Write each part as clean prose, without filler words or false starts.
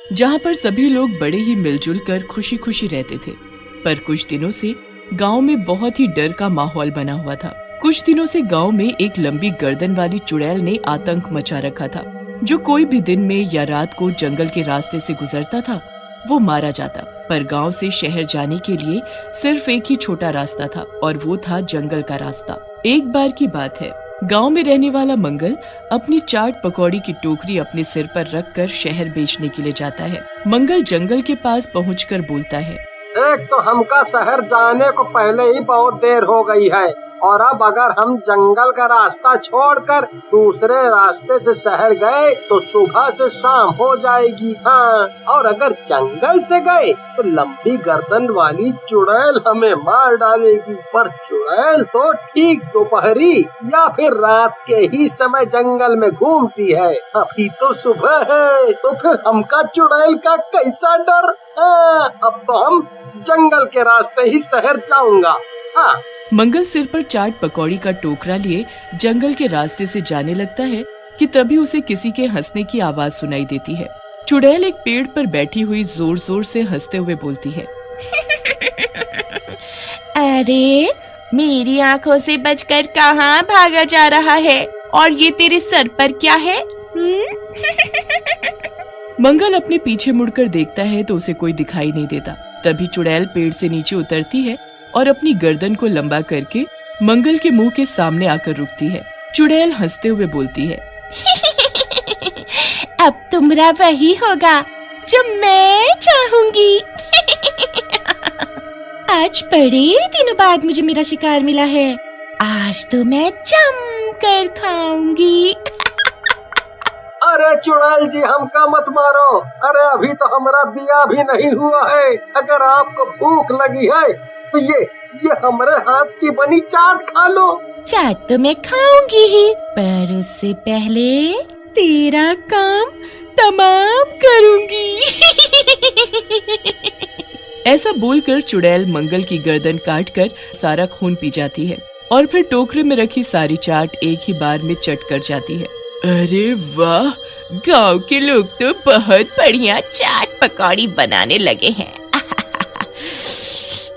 जहाँ पर सभी लोग बड़े ही मिलजुल कर खुशी खुशी रहते थे। पर कुछ दिनों से गांव में बहुत ही डर का माहौल बना हुआ था। कुछ दिनों से गांव में एक लंबी गर्दन वाली चुड़ैल ने आतंक मचा रखा था। जो कोई भी दिन में या रात को जंगल के रास्ते से गुजरता था वो मारा जाता। पर गांव से शहर जाने के लिए सिर्फ एक ही छोटा रास्ता था और वो था जंगल का रास्ता। एक बार की बात है, गांव में रहने वाला मंगल अपनी चाट पकौड़ी की टोकरी अपने सिर पर रखकर शहर बेचने के लिए जाता है। मंगल जंगल के पास पहुंचकर बोलता है, एक तो हमका शहर जाने को पहले ही बहुत देर हो गई है और अब अगर हम जंगल का रास्ता छोड़कर दूसरे रास्ते से शहर गए तो सुबह से शाम हो जाएगी। हाँ, और अगर जंगल से गए तो लंबी गर्दन वाली चुड़ैल हमें मार डालेगी। पर चुड़ैल तो ठीक दोपहरी या फिर रात के ही समय जंगल में घूमती है। अभी तो सुबह है, तो फिर हमका चुड़ैल का कैसा डर। अब तो हम जंगल के रास्ते ही शहर जाऊंगा। हाँ। मंगल सिर पर चाट पकौड़ी का टोकरा लिए जंगल के रास्ते से जाने लगता है कि तभी उसे किसी के हंसने की आवाज सुनाई देती है। चुड़ैल एक पेड़ पर बैठी हुई जोर जोर से हंसते हुए बोलती है, अरे मेरी आंखों से बचकर कहाँ भागा जा रहा है और ये तेरे सर पर क्या है? मंगल अपने पीछे मुड़कर देखता है तो उसे कोई दिखाई नहीं देता। तभी चुड़ैल पेड़ से नीचे उतरती है और अपनी गर्दन को लंबा करके मंगल के मुंह के सामने आकर रुकती है। चुड़ैल हंसते हुए बोलती है, अब तुमरा वही होगा जो मैं चाहूंगी। आज बड़े दिनों बाद मुझे मेरा शिकार मिला है। आज तो मैं जम कर खाऊंगी। अरे चुड़ैल जी, हमका मत मारो। अरे अभी तो हमारा बिया भी नहीं हुआ है। अगर आपको भूख लगी है तो ये हमारे हाथ की बनी चाट खा लो। चाट तो मैं खाऊंगी ही, पर उससे पहले तेरा काम तमाम करूंगी। ऐसा बोलकर चुड़ैल मंगल की गर्दन काटकर सारा खून पी जाती है और फिर टोकरे में रखी सारी चाट एक ही बार में चट कर जाती है। अरे वाह, गांव के लोग तो बहुत बढ़िया चाट पकौड़ी बनाने लगे हैं।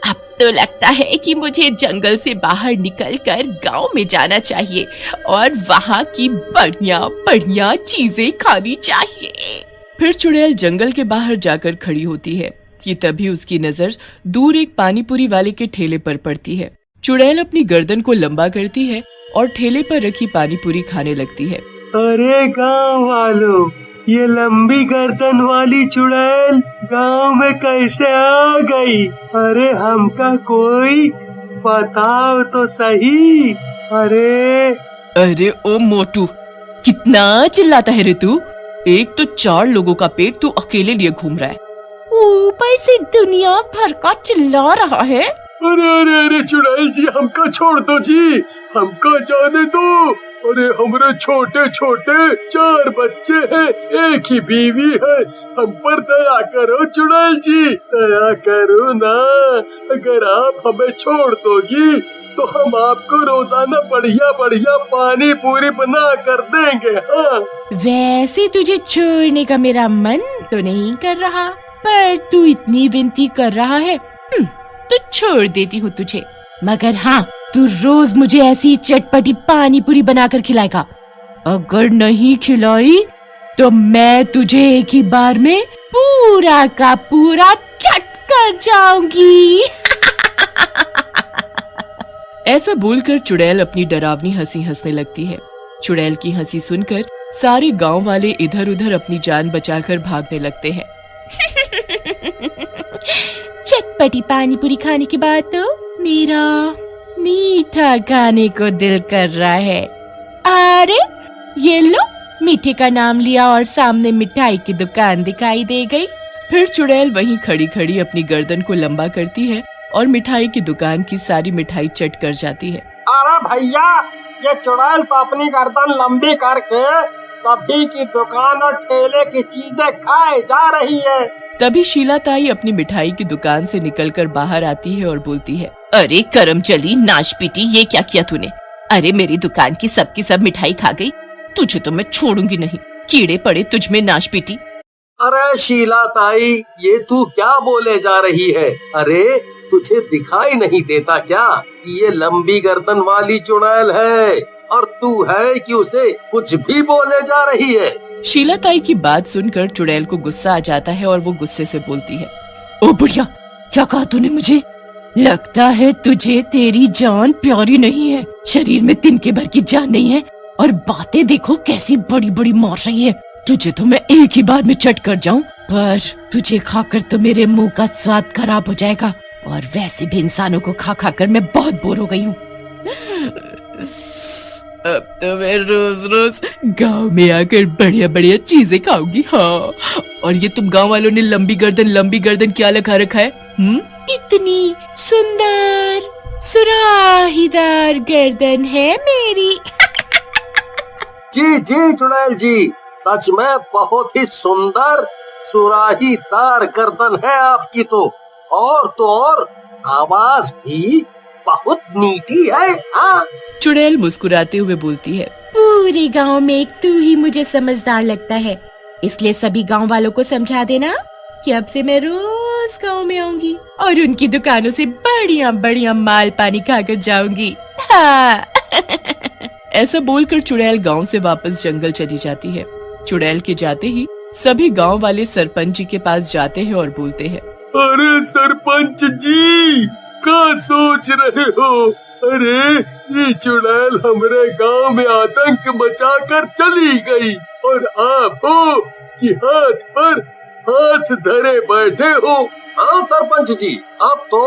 अब तो लगता है कि मुझे जंगल से बाहर निकलकर गांव में जाना चाहिए और वहाँ की बढ़िया बढ़िया चीजें खानी चाहिए। फिर चुड़ैल जंगल के बाहर जाकर खड़ी होती है कि तभी उसकी नजर दूर एक पानीपुरी वाले के ठेले पर पड़ती है। चुड़ैल अपनी गर्दन को लंबा करती है और ठेले पर रखी पानीपुरी खाने लगती है। अरे गांव वालों, ये लंबी गर्दन वाली चुड़ैल गांव में कैसे आ गई? अरे हमका कोई बताओ तो सही। अरे ओ मोटू, कितना चिल्लाता है रे तू? एक तो 4 लोगों का पेट तू अकेले लिए घूम रहा है, ऊपर से दुनिया भर का चिल्ला रहा है। अरे चुड़ैल जी, हमका छोड़ दो जी, हमका जाने दो। अरे हमारे छोटे छोटे 4 बच्चे हैं, एक ही बीवी है। हम पर दया करो चुड़ैल जी, दया करो ना। अगर आप हमें छोड़ दोगी तो हम आपको रोजाना बढ़िया बढ़िया पानी पूरी बना कर देंगे। हाँ, वैसे तुझे छोड़ने का मेरा मन तो नहीं कर रहा, पर तू इतनी विनती कर रहा है तो छोड़ देती हूँ तुझे। मगर हाँ, तू रोज मुझे ऐसी चटपटी पानी पूरी बनाकर खिलाएगा। अगर नहीं खिलाई तो मैं तुझे एक ही बार में पूरा का पूरा चट कर जाऊंगी। ऐसा बोलकर चुड़ैल अपनी डरावनी हंसी हंसने लगती है। चुड़ैल की हंसी सुनकर सारे गांव वाले इधर उधर अपनी जान बचाकर भागने लगते हैं। चटपटी पानी पूरी खाने के बाद तो मेरा मीठा खाने को दिल कर रहा है। अरे ये लो, मीठे का नाम लिया और सामने मिठाई की दुकान दिखाई दे गई। फिर चुड़ैल वहीं खड़ी खड़ी अपनी गर्दन को लंबा करती है और मिठाई की दुकान की सारी मिठाई चट कर जाती है। अरे भैया, ये चुड़ैल तो अपनी गर्दन लंबी करके सभी की दुकान और ठेले की चीजें खाए जा रही है। तभी शीला ताई अपनी मिठाई की दुकान से निकलकर बाहर आती है और बोलती है, अरे करमचली नाच पीटी, ये क्या किया तूने? अरे मेरी दुकान की सब मिठाई खा गई, तुझे तो मैं छोड़ूंगी नहीं। कीड़े पड़े तुझ में नाच पीटी। अरे शीला ताई, ये तू क्या बोले जा रही है? अरे तुझे दिखाई नहीं देता क्या कि ये लंबी गर्दन वाली चुड़ैल है और तू है कि उसे कुछ भी बोले जा रही है? शीला ताई की बात सुनकर चुड़ैल को गुस्सा आ जाता है और वो गुस्से से बोलती है, ओ बुढ़िया, क्या कहा तूने मुझे? लगता है तुझे तेरी जान प्यारी नहीं है, शरीर में तिनके भर की जान नहीं है और बातें देखो कैसी बड़ी बड़ी मार रही है। तुझे तो मैं एक ही बार में चट कर जाऊं, पर तुझे खाकर तो मेरे मुंह का स्वाद खराब हो जाएगा और वैसे भी इंसानों को खा खा कर मैं बहुत बोर हो गई हूँ। अब तो मैं रोज रोज गांव में आकर बढ़िया बढ़िया चीजें खाऊंगी। हाँ, और ये तुम गांव वालों ने लंबी गर्दन क्या लगा रखा है? इतनी सुंदर सुराहीदार गर्दन है मेरी। जी जी चुड़ैल जी, सच में बहुत ही सुंदर सुराहीदार गर्दन है आपकी तो और आवाज भी बहुत मीठी है। हाँ, चुड़ैल मुस्कुराते हुए बोलती है, पूरे गांव में एक तू ही मुझे समझदार लगता है, इसलिए सभी गांव वालों को समझा देना कि अब से मैं रोज गांव में आऊंगी और उनकी दुकानों से बढ़िया बढ़िया माल पानी खाकर जाऊंगी। हाँ। ऐसा बोलकर चुड़ैल गांव से वापस जंगल चली जाती है। चुड़ैल के जाते ही सभी गांव वाले सरपंच जी के पास जाते हैं और बोलते हैं, अरे सरपंच जी, क्या सोच रहे हो? अरे ये चुड़ैल हमारे गांव में आतंक मचाकर चली गई और आप हो कि हाथ पर हाथ धरे बैठे हो। हाँ सरपंच जी, अब तो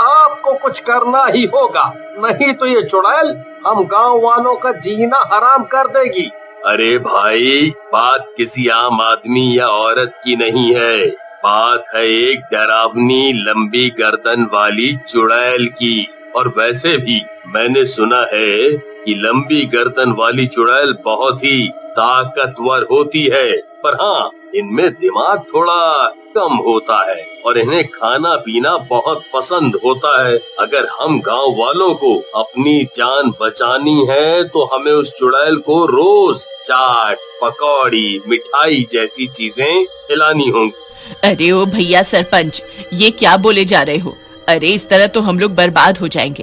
आपको कुछ करना ही होगा, नहीं तो ये चुड़ैल हम गांव वालों का जीना हराम कर देगी। अरे भाई, बात किसी आम आदमी या औरत की नहीं है, बात है एक डरावनी लंबी गर्दन वाली चुड़ैल की। और वैसे भी मैंने सुना है कि लंबी गर्दन वाली चुड़ैल बहुत ही ताकतवर होती है, पर हाँ, इनमें दिमाग थोड़ा कम होता है और इन्हें खाना पीना बहुत पसंद होता है। अगर हम गांव वालों को अपनी जान बचानी है तो हमें उस चुड़ैल को रोज चाट, पकौड़ी, मिठाई जैसी चीजें खिलानी होंगी। अरे ओ भैया सरपंच, ये क्या बोले जा रहे हो? अरे इस तरह तो हम लोग बर्बाद हो जाएंगे।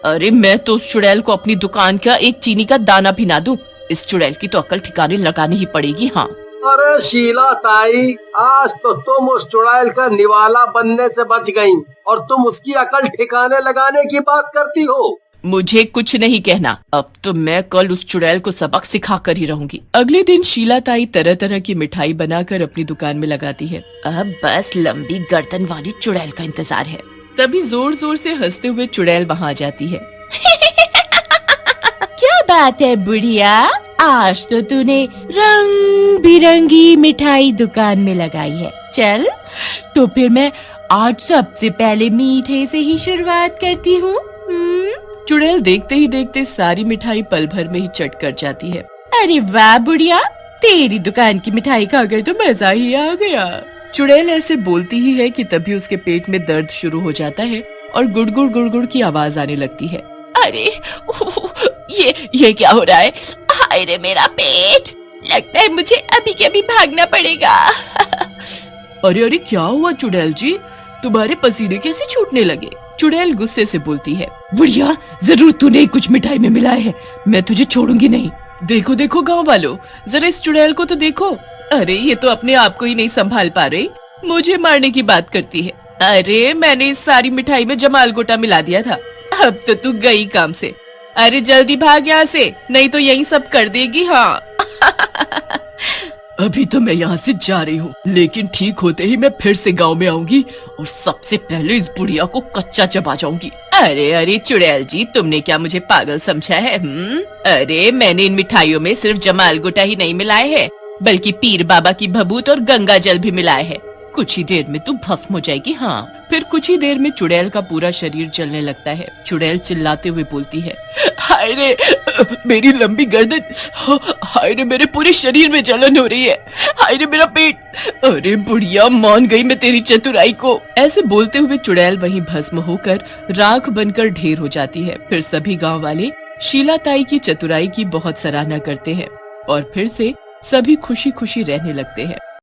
अरे मैं तो उस चुड़ैल को अपनी दुकान का एक चीनी का दाना भी ना दूं। इस चुड़ैल की तो अकल ठिकाने लगानी ही पड़ेगी। हाँ, अरे शीला ताई, आज तो तुम उस चुड़ैल का निवाला बनने से बच गई और तुम उसकी अकल ठिकाने लगाने की बात करती हो। मुझे कुछ नहीं कहना, अब तो मैं कल उस चुड़ैल को सबक सिखा कर ही रहूंगी। अगले दिन शीला ताई तरह तरह की मिठाई बनाकर अपनी दुकान में लगाती है। अब बस लंबी गर्दन वाली चुड़ैल का इंतजार है। तभी जोर जोर से हंसते हुए चुड़ैल वहाँ आ जाती है। क्या बात है बुढ़िया, आज तो तूने रंग बिरंगी मिठाई दुकान में लगाई है। चल तो फिर मैं आज सबसे पहले मीठे से ही शुरुआत करती हूँ। चुड़ैल देखते ही देखते सारी मिठाई पल भर में ही चट कर जाती है। अरे वाह बुढ़िया, तेरी दुकान की मिठाई खाकर तो मजा ही आ गया। चुड़ैल ऐसे बोलती ही है कि तभी उसके पेट में दर्द शुरू हो जाता है और गुड़गुड़ गुड़गुड़ की आवाज आने लगती है। अरे ये क्या हो रहा है? हाय रे मेरा पेट, लगता है मुझे अभी के अभी भागना पड़ेगा। अरे अरे क्या हुआ चुड़ैल जी, तुम्हारे पसीने कैसे छूटने लगे? चुड़ैल गुस्से से बोलती है। बुढ़िया, जरूर तूने कुछ मिठाई में मिलाया है, मैं तुझे छोड़ूंगी नहीं। देखो देखो गांव वालों, जरा इस चुड़ैल को तो देखो। अरे ये तो अपने आप को ही नहीं संभाल पा रही, मुझे मारने की बात करती है। अरे मैंने इस सारी मिठाई में जमाल गोटा मिला दिया था, अब तो तू गई काम से। अरे जल्दी भाग यहाँ से, नहीं तो यही सब कर देगी। हाँ। अभी तो मैं यहाँ से जा रही हूँ, लेकिन ठीक होते ही मैं फिर से गांव में आऊंगी और सबसे पहले इस बुढ़िया को कच्चा चबा जाऊंगी। अरे अरे चुड़ैल जी, तुमने क्या मुझे पागल समझा है? अरे मैंने इन मिठाइयों में सिर्फ जमाल गोटा ही नहीं मिलाए है, बल्कि पीर बाबा की भभूत और गंगा जल भी मिलाए है। कुछ ही देर में तू भस्म हो जाएगी। हाँ। फिर कुछ ही देर में चुड़ैल का पूरा शरीर जलने लगता है। चुड़ैल चिल्लाते हुए बोलती है, हाय रे मेरी लंबी गर्दन, हाय रे मेरे पूरे शरीर में जलन हो रही है, हाय रे मेरा पेट। अरे बुढ़िया, मान गई मैं तेरी चतुराई को। ऐसे बोलते हुए चुड़ैल वहीं भस्म होकर राख बनकर ढेर हो जाती है। फिर सभी गांव वाले शीला ताई की चतुराई की बहुत सराहना करते हैं और फिर से सभी खुशी खुशी रहने लगते हैं।